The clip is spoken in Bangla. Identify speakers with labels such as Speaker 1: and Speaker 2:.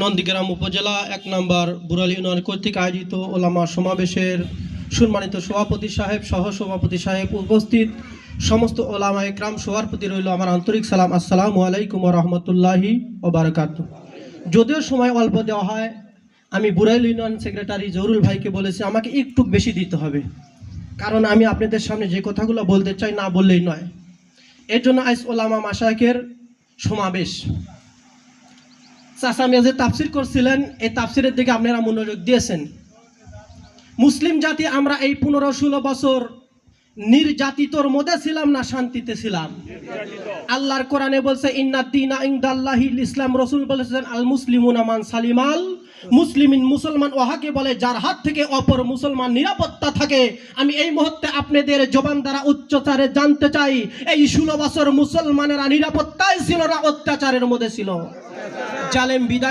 Speaker 1: নন্দীগ্রাম উপজেলা ১ নম্বর বুড়ালী ইউনিয়ন কর্তৃক আয়োজিত ওলামা সমাবেশের সম্মানিত সভাপতি সাহেব, সহসভাপতি সাহেব, উপস্থিত সমস্ত ওলামা একরাম, সবার প্রতি রইল আমার আন্তরিক সালাম। আসসালামু আলাইকুম ওয়া রাহমাতুল্লাহি ওয়া বারাকাতুহু। যদিও সময় অল্প দেওয়া হয়, আমি বুড়ালী ইউনিয়ন সেক্রেটারি জহুরুল ভাইকে বলেছি আমাকে একটু বেশি দিতে হবে, কারণ আমি আপনাদের সামনে যে কথাগুলো বলতে চাই না বললেই নয়। এর জন্য আজ ওলামা মাশায়েখের সমাবেশ। চাচা মিয়া যে তাফসির করছিলেন, এই তাফসিরের দিকে আপনারা মনোযোগ দিয়েছেন। মুসলিম জাতি আমরা এই ১৫-১৬ বছর নির্যাতিতর মধ্যে ছিলাম না শান্তিতে ছিলাম? আল্লাহর কোরআনে বলছে ইন্নাদ দীনা ইনদাল্লাহিল ইসলাম। রাসূল বলেছেন আল মুসলিমুনা মান সালিমাল মুসলিমিন। মুসলমান ওহাকে বলে যার হাত থেকে অপর মুসলমান নিরাপত্তা থাকে। আমি এই মুহূর্তে আপনাদের জবান দ্বারা উচ্চতারে জানতে চাই, এই ১৬ বছর মুসলমানেরা নিরাপত্তায় ছিল না, অত্যাচারের মধ্যে ছিল। জালেম বিদায়